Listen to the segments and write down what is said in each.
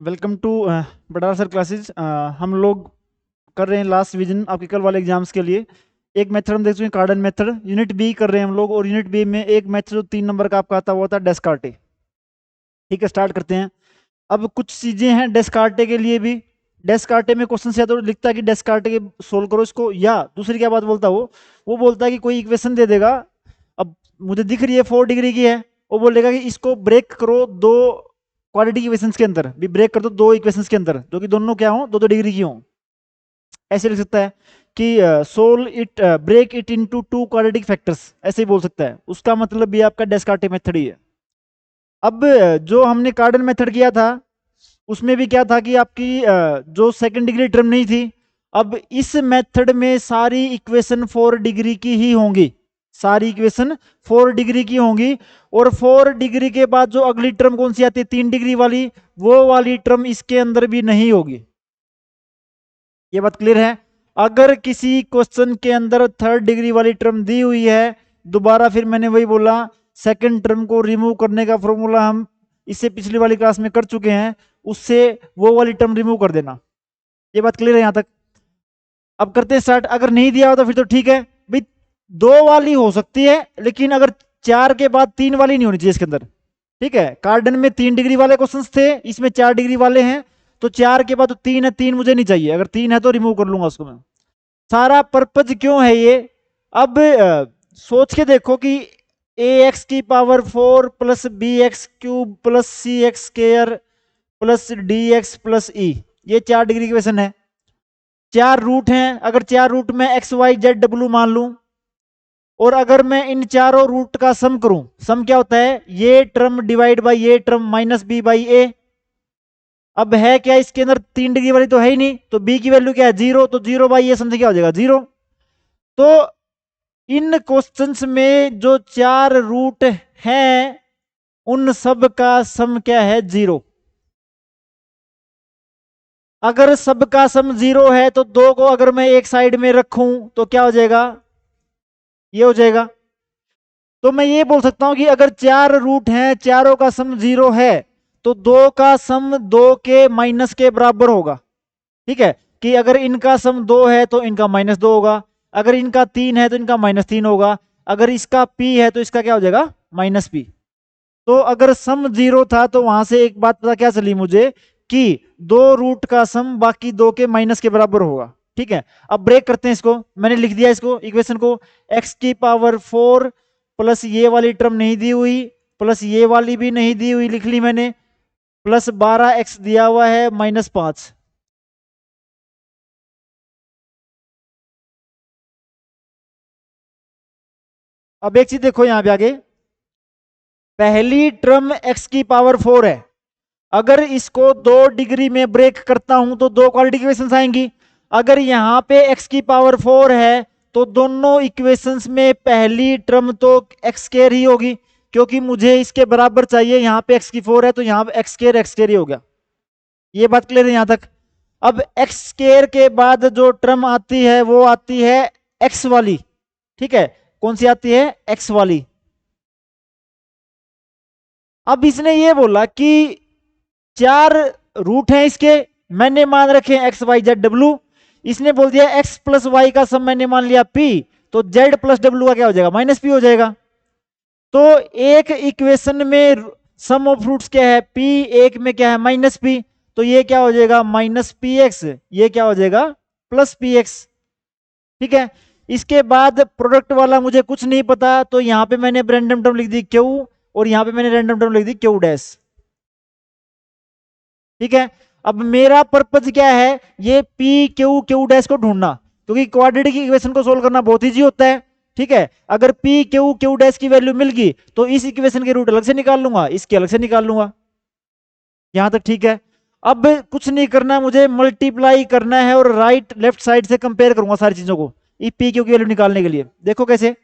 Welcome to Batala sir classes. हम लोग कर रहे हैं लास्ट रिवीजन आपके कल वाले एग्जाम्स के लिए। एक मेथड हम देख चुके हैं, कार्डन मेथड। यूनिट बी कर रहे हैं हम लोग, और यूनिट बी में एक मेथड जो 3 नंबर का आपका आता है वो होता है डेस्कार्टे। ठीक है, स्टार्ट करते हैं। अब कुछ चीजें हैं डेस्कार्टे के लिए भी। डेस्कार्टे में क्वेश्चन से या तो लिखता है कि डेस्कार्टे के सोल्व करो इसको, या दूसरी क्या बात बोलता है वो बोलता है कि कोई इक्वेशन दे देगा। अब मुझे दिख रही है 4 डिग्री की है, वो बोलेगा कि इसको ब्रेक करो दो क्वाड्रेटिक इक्वेशंस के अंदर, भी ब्रेक कर दो दो इक्वेशंस के अंदर जो कि दोनों क्या हो, दो दो डिग्री की हो। ऐसे लिख सकता है कि solve it break it into two quadratic factors, ऐसे ही बोल सकता है। उसका मतलब ये आपका डेस्कार्टे मेथड ही है। अब जो हमने कार्डन मेथड किया था उसमें भी क्या था कि आपकी जो सेकंड डिग्री टर्म नहीं थी। अब इस मेथड में सारी इक्वेशन 4 डिग्री की ही होंगी, सारी इक्वेशन 4 डिग्री की होंगी। और 4 डिग्री के बाद जो अगली टर्म कौन सी आती है, 3 डिग्री वाली, वो वाली टर्म इसके अंदर भी नहीं होगी। ये बात क्लियर है। अगर किसी क्वेश्चन के अंदर 3rd डिग्री वाली टर्म दी हुई है, दोबारा फिर मैंने वही बोला, सेकंड टर्म को रिमूव करने का फॉर्मूला हम इससे पिछली वाली क्लास में कर चुके हैं, उससे वो वाली टर्म रिमूव कर देना। ये बात क्लियर है यहां तक। अब करते हैं स्टार्ट। अगर नहीं दिया हो तो फिर तो ठीक है भाई, दो वाली हो सकती है, लेकिन अगर 4 के बाद 3 वाली नहीं होनी चाहिए इसके अंदर। ठीक है, कार्डन में 3 डिग्री वाले क्वेश्चंस थे, इसमें 4 डिग्री वाले हैं, तो 4 के बाद तो 3 है, 3 मुझे नहीं चाहिए। अगर 3 है तो रिमूव कर लूंगा उसको मैं। सारा पर्पज क्यों है ये। अब सोच के देखो कि ए एक्स की power 4 plus B x cube plus C x square plus D x plus E, ये 4 डिग्री की इक्वेशन है। 4 रूट हैं, अगर 4 रूट में एक्स वाई जेड डब्ल्यू मान लूं, और अगर मैं इन चारों रूट का सम करूं, सम क्या होता है, ये टर्म डिवाइड बाई ये टर्म माइनस बी बाई ए। अब है क्या इसके अंदर, 3 डिग्री वाली तो है ही नहीं, तो बी की वैल्यू क्या है, 0, तो 0 बाई ये समझे क्या हो जाएगा, 0। तो इन क्वेश्चंस में जो 4 रूट हैं उन सब का सम क्या है, 0। अगर सब का सम 0 है तो दो को अगर मैं एक साइड में रखूं तो क्या हो जाएगा, ये हो जाएगा। तो मैं ये बोल सकता हूं कि अगर 4 रूट हैं, चारों का सम 0 है, तो दो का सम 2 के माइनस के बराबर होगा। ठीक है, कि अगर इनका सम 2 है तो इनका -2 होगा, अगर इनका 3 है तो इनका -3 होगा, अगर इसका p है तो इसका क्या हो जाएगा, -p। तो अगर सम 0 था तो वहां से एक बात पता क्या चली मुझे, कि 2 रूट का सम बाकी 2 के माइनस के बराबर होगा। ठीक है, अब ब्रेक करते हैं इसको। मैंने लिख दिया इसको, इक्वेशन को, x की पावर 4 प्लस ये वाली टर्म नहीं दी हुई, प्लस ये वाली भी नहीं दी हुई, लिख ली मैंने, प्लस 12x दिया हुआ है -5। अब एक चीज देखो यहां पे आगे, पहली टर्म x की पावर 4 है, अगर इसको 2 डिग्री में ब्रेक करता हूं तो दो क्वाड्रेटिक इक्वेशंस आएंगी। अगर यहां पे x की पावर 4 है तो दोनों इक्वेशंस में पहली टर्म तो एक्स स्क्वायर ही होगी, क्योंकि मुझे इसके बराबर चाहिए। यहां पे x की 4 है तो यहां पे एक्स स्क्वायर ही हो गया। ये बात क्लियर है यहां तक। अब एक्स स्क्वायर के बाद जो टर्म आती है वो आती है x वाली। ठीक है, कौन सी आती है, x वाली। अब इसने ये बोला कि 4 रूट हैं इसके, मैंने मान रखे एक्स वाई जेड डब्ल्यू। इसने बोल दिया एक्स प्लस वाई का सम मैंने मान लिया p, तो जेड प्लस डब्ल्यू का क्या हो जाएगा, -p हो जाएगा। तो एक इक्वेशन में सम ऑफ रूट्स क्या है, p, एक में क्या है, -p। तो ये क्या हो जाएगा, -px, ये क्या हो जाएगा, +px। ठीक है, इसके बाद प्रोडक्ट वाला मुझे कुछ नहीं पता, तो यहां पे मैंने रैंडम टर्म लिख दी q, और यहां पे मैंने रैंडम टर्म लिख दी q डैश। ठीक है, अब मेरा पर्पज क्या है, ये पी क्यू क्यू डैश को ढूंढना, क्योंकि क्वाड्रेटिक इक्वेशन को सोल्व करना बहुत इजी होता है। ठीक है, अगर पी क्यू क्यू डैश की वैल्यू मिल गई तो इस इक्वेशन के रूट अलग से निकाल लूंगा, इसके अलग से निकाल लूंगा। यहां तक ठीक है। अब कुछ नहीं करना, मुझे मल्टीप्लाई करना है और राइट लेफ्ट साइड से कंपेयर करूंगा सारी चीजों को, ई पी क्यू की वैल्यू निकालने के लिए। देखो कैसे,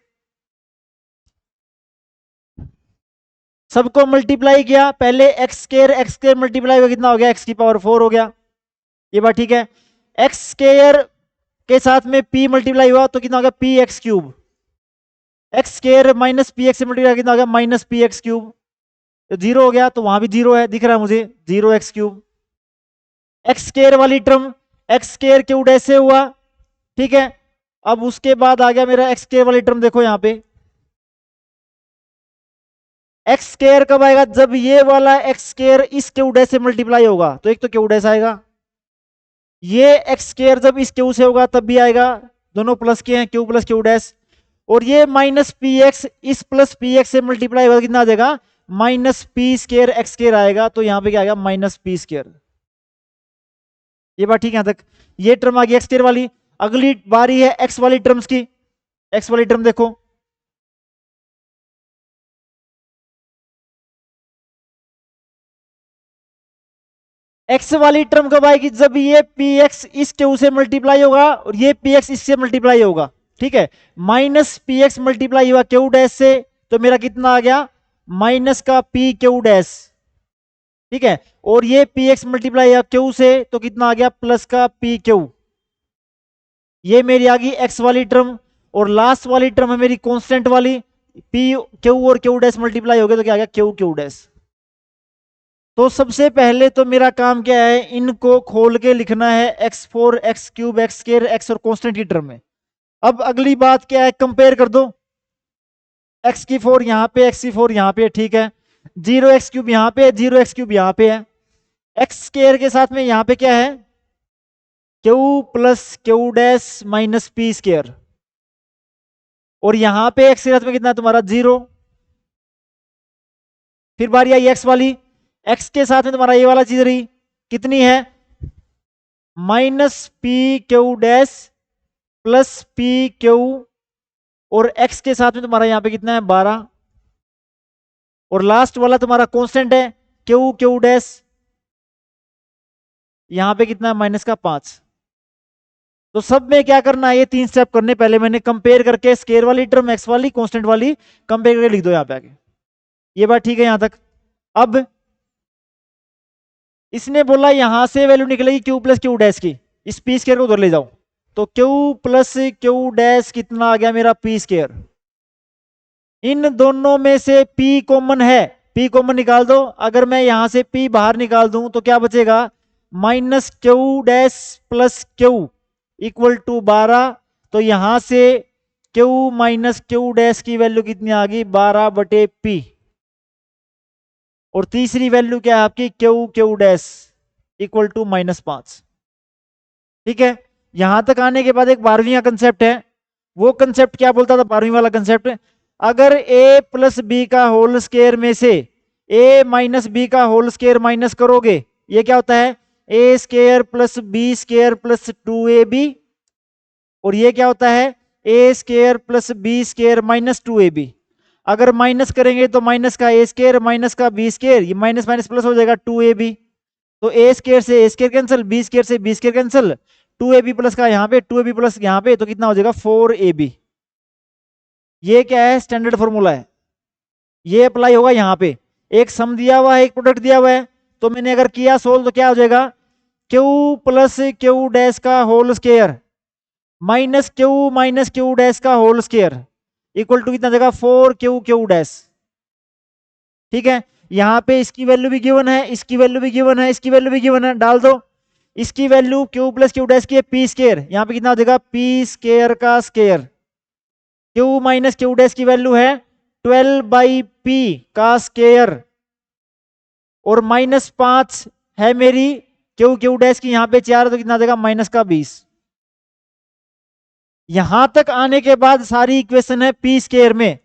सबको मल्टीप्लाई किया, पहले एक्स स्केयर मल्टीप्लाई हुआ, कितना हो गया, एक्स की पावर 4 हो गया। ये बात ठीक है। एक्स स्केयर के साथ में p मल्टीप्लाई हुआ तो कितना हो गया, P x cube. X square minus P x से मल्टीप्लाई कितना हो गया, -p x क्यूब। तो 0 हो गया, तो वहां भी 0 है, दिख रहा है मुझे, 0x क्यूब। एक्स स्केयर वाली term x square Q dash से हुआ, ठीक है। अब उसके बाद आ गया मेरा एक्स स्केयर वाली टर्म, देखो यहाँ पे एक्स स्केयर कब आएगा, जब ये वाला एक्स स्केयर इस क्यू डैश से मल्टीप्लाई होगा, तो एक तो क्यू डैश आएगा, ये एक्स स्केयर जब इस क्यू से होगा तब भी आएगा, दोनों प्लस के हैं, क्यू प्लस क्यू डैश, और ये माइनस पी एक्स इस प्लस पी एक्स से मल्टीप्लाई होगा, कितना आ जाएगा minus P square x square आएगा, तो यहाँ पे क्या आएगा माइनस पी स्केयर। ये बात ठीक है यहां तक, ये टर्म आ गई एक्स स्केयर वाली। अगली बारी है एक्स वाली टर्म्स की, एक्स वाली टर्म देखो, एक्स वाली टर्म कब आएगी, जब ये पी एक्स इस क्यू से मल्टीप्लाई होगा और ये पी एक्स इससे मल्टीप्लाई होगा, ठीक है। माइनस पी एक्स मल्टीप्लाई हुआ क्यू डैश से, तो मेरा कितना आ गया माइनस का पी क्यू डैश, ठीक है। और ये पी एक्स मल्टीप्लाई हुआ क्यू से, तो कितना आ गया प्लस का पी क्यू। ये मेरी आ गई एक्स वाली टर्म, और लास्ट वाली टर्म है मेरी कांस्टेंट वाली, पी क्यू और क्यू डैश मल्टीप्लाई हो गया, तो क्या आ गया क्यू क्यू डैश। तो सबसे पहले तो मेरा काम क्या है, इनको खोल के लिखना है x four x cube x square x और कांस्टेंट की टर्म में। अब अगली बात क्या है, कंपेयर कर दो, एक्स की फोर यहाँ पे एक्स की फोर यहाँ पे, ठीक है। जीरो एक्स क्यूब यहाँ पे है, जीरो एक्स क्यूब यहाँ पे है, एक्स स्क्वायर के साथ में यहाँ पे क्या है Q plus Q dash minus P square, और यहाँ पे एक्स के साथ में कितना है तुम्हारा जीरो। फिर बारी आई एक्स वाली, एक्स के साथ में तुम्हारा ये वाला चीज रही, कितनी है minus P Q dash plus P Q, और एक्स के साथ में तुम्हारा यहां पे कितना है 12, और लास्ट वाला तुम्हारा कांस्टेंट है क्यू क्यू डैश, यहां पे कितना है माइनस का 5। तो सब में क्या करना है, ये तीन स्टेप करने, पहले मैंने कंपेयर करके स्केयर वाली टर्म एक्स वाली कांस्टेंट वाली कंपेयर करके लिख दो यहां पे आगे। ये बात ठीक है यहां तक। अब इसने बोला यहां से वैल्यू निकलेगी क्यू प्लस क्यू डैश की, इस पी स्केयर को उधर ले जाओ, तो क्यू प्लस क्यू डैश कितना आ गया मेरा पी स्केयर। इन दोनों में से पी कॉमन है, पी कॉमन निकाल दो, अगर मैं यहां से पी बाहर निकाल दूं तो क्या बचेगा minus Q dash plus Q equal to 12, तो यहां से क्यू माइनस क्यू डैश की वैल्यू कितनी आ गई 12 बटे पी, और तीसरी वैल्यू क्या है आपकी Q Q dash equal to -5, ठीक है। यहां तक आने के बाद एक 12वीं का कंसेप्ट है, वो कंसेप्ट क्या बोलता था 12वीं वाला कंसेप्ट, अगर a प्लस बी का होल स्क्वायर में से a माइनस बी का होल स्क्वायर माइनस करोगे, ये क्या होता है a square plus B square plus 2ab, और ये क्या होता है a square plus B square minus 2ab। अगर माइनस करेंगे तो माइनस का a स्क्वायर माइनस का b स्क्वायर, ये माइनस माइनस प्लस हो जाएगा 2ab, तो a स्क्वायर से a square cancel, b square से b square cancel, 2ab plus का यहाँ पे 2ab प्लस यहाँ पे, तो कितना हो जाएगा 4ab। ये क्या है स्टैंडर्ड फॉर्मूला है, ये अप्लाई होगा यहाँ पे, एक सम दिया हुआ है एक प्रोडक्ट दिया हुआ है, तो मैंने अगर किया सोल्व तो क्या हो जाएगा क्यू प्लस क्यू डैश का whole square minus Q dash का होल स्क्वायर इक्वल टू कितना जाएगा 4 क्यू डैश, ठीक है। यहाँ पे इसकी वैल्यू भी गिवन है, इसकी वैल्यू भी गिवन है, इसकी वैल्यू भी गिवन है, डाल दो। इसकी value Q plus Q dash की है पी स्क्वायर, यहाँ पे कितना हो जाएगा पी स्क्वायर का square, Q minus Q dash की वैल्यू है 12 बाई पी का स्क्वायर, और -5 है मेरी क्यू क्यू डैश की, यहाँ पे 4 तो कितना देगा -20। यहां तक आने के बाद सारी इक्वेशन है पी स्क्वायर में।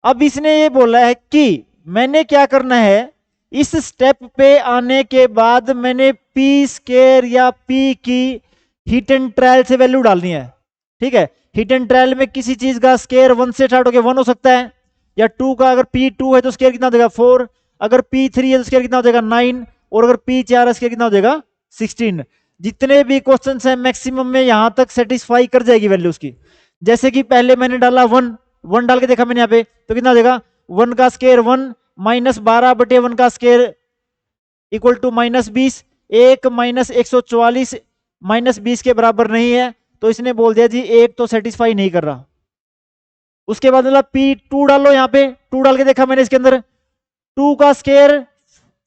अब इसने ये बोला है कि मैंने क्या करना है, इस स्टेप पे आने के बाद मैंने पी स्क्वायर या पी की हिट एंड ट्रायल से वैल्यू डालनी है, ठीक है। हिट एंड ट्रायल में किसी चीज का स्क्वायर 1 से स्टार्ट होकर 1 हो सकता है, या 2 का, अगर P2 है तो स्क्वायर कितना देगा 4, अगर P3 है तो स्क्वायर कितना हो जाएगा 9, और अगर P4 है स्क्वायर कितना हो जाएगा 16। जितने भी क्वेश्चंस हैं मैक्सिमम में यहां तक सेटिस्फाई कर जाएगी वैल्यू उसकी। जैसे कि पहले मैंने डाला 1 डाल के देखा मैंने यहाँ पे, तो कितना हो जाएगा 1 का स्क्वायर 1 -12 बटे 1 का स्क्वायर इक्वल टू -20, 1 -144 -20 के बराबर नहीं है, तो इसने बोल दिया जी एक तो सेटिस्फाई नहीं कर रहा। उसके बाद मतलब P2 डालो, यहाँ पे 2 डाल के देखा मैंने, इसके अंदर 2 का स्क्वायर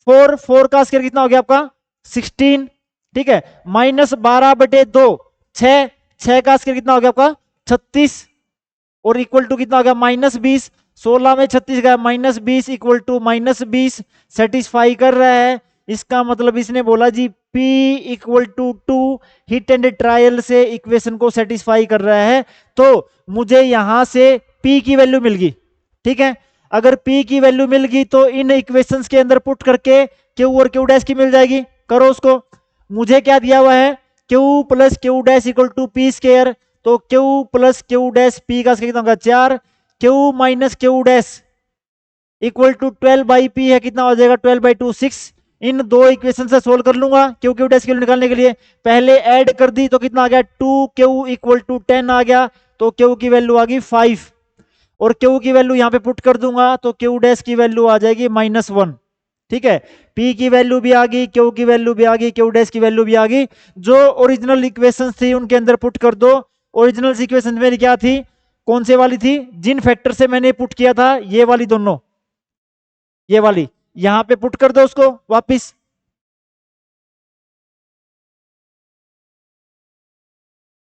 4 का स्क्वायर कितना हो गया आपका 16, ठीक है, -12/2, 6, 6 का स्क्वायर कितना हो गया आपका 36, और इक्वल टू कितना हो गया -20, 16 में 36 गया -20 इक्वल टू -20, सेटिस्फाई कर रहा है। इसका मतलब इसने बोला जी P equal to 2 hit and trial से इक्वेशन को सेटिस्फाई कर रहा है। तो मुझे यहां से P की वैल्यू मिल गई, ठीक है। अगर P की वैल्यू मिल गई तो इन इक्वेशंस के अंदर पुट करके Q और Q डैश की मिल जाएगी। करो उसको। मुझे क्या दिया हुआ है, Q plus Q dash equal to P square, तो Q plus Q dash P का कितना होगा 4, Q minus Q dash equal to 12/P है, कितना हो जाएगा 12/2 6। इन दो इक्वेशन से सोल्व कर लूंगा Q Q डैश की वैल्यू निकालने के लिए। पहले ऐड कर दी तो कितना आ गया 2Q इक्वल टू 10 आ गया, तो Q की वैल्यू आ गई 5, और Q की वैल्यू यहां पे पुट कर दूंगा तो Q डैश की वैल्यू आ जाएगी -1, ठीक है। P की वैल्यू भी आ गई, Q की वैल्यू भी आ गई, Q डैश की वैल्यू भी आ गई। जो ओरिजिनल इक्वेशन थी उनके अंदर पुट कर दो। ओरिजिनल इक्वेशन मेरी क्या थी, कौन से वाली थी, जिन फैक्टर से मैंने पुट किया था, ये वाली दोनों, ये वाली यहां पे पुट कर दो उसको वापिस।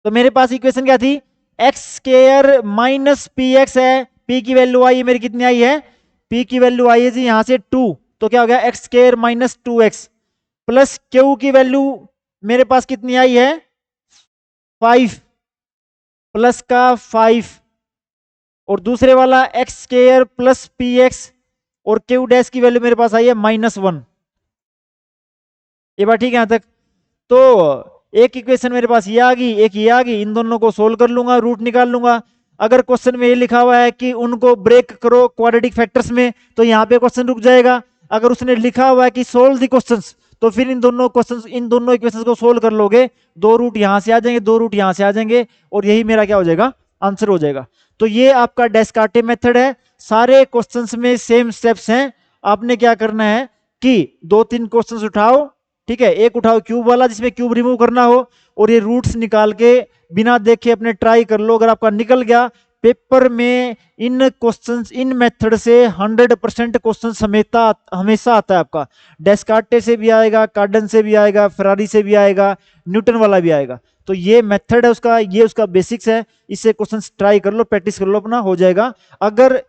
तो मेरे पास इक्वेशन क्या थी, x square minus P x है, पी की वैल्यू आई है मेरी, कितनी आई है, पी की वैल्यू आई है जी यहां से 2, तो क्या हो गया x square minus 2x plus Q की वैल्यू मेरे पास कितनी आई है 5 प्लस का 5, और दूसरे वाला x square plus P x, और क्यू डैश की वैल्यू मेरे पास आई है -1। ये बात ठीक है यहां तक। तो एक इक्वेशन मेरे पास ये आ गई, एक ये आ गई, इन दोनों को सोल्व कर लूंगा, रूट निकाल लूंगा। अगर क्वेश्चन में ये लिखा हुआ है कि उनको ब्रेक करो क्वाड्रेटिक फैक्टर्स में, तो यहाँ पे क्वेश्चन रुक जाएगा। अगर उसने लिखा हुआ है कि सोल्व द क्वेश्चंस, तो फिर इन दोनों क्वेश्चंस, इन दोनों इक्वेशंस को सोल्व कर लोगे, दो रूट यहाँ से आ जाएंगे, दो रूट यहाँ से आ जाएंगे, और यही मेरा क्या हो जाएगा, आंसर हो जाएगा। तो ये आपका डेस्कार्टे मेथड है। सारे क्वेश्चंस में सेम स्टेप्स हैं। आपने क्या करना है कि 2-3 क्वेश्चंस उठाओ, ठीक है, एक उठाओ क्यूब वाला जिसमें क्यूब रिमूव करना हो, और ये रूट्स निकाल के बिना देखे अपने ट्राई कर लो। अगर आपका निकल गया, पेपर में इन क्वेश्चंस, इन मेथड से 100% क्वेश्चंस हमेशा आता है आपका। डेस्कार्टे से भी आएगा, कार्डन से भी आएगा, फेरारी से भी आएगा, न्यूटन वाला भी आएगा। तो ये मेथड है उसका, ये उसका बेसिक्स है। इससे क्वेश्चंस ट्राई कर लो, प्रैक्टिस कर लो, अपना हो जाएगा। अगर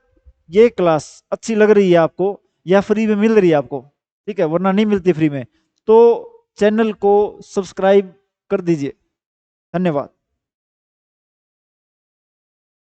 ये क्लास अच्छी लग रही है आपको, या फ्री में मिल रही है आपको, ठीक है, वरना नहीं मिलती फ्री में, तो चैनल को सब्सक्राइब कर दीजिए। धन्यवाद।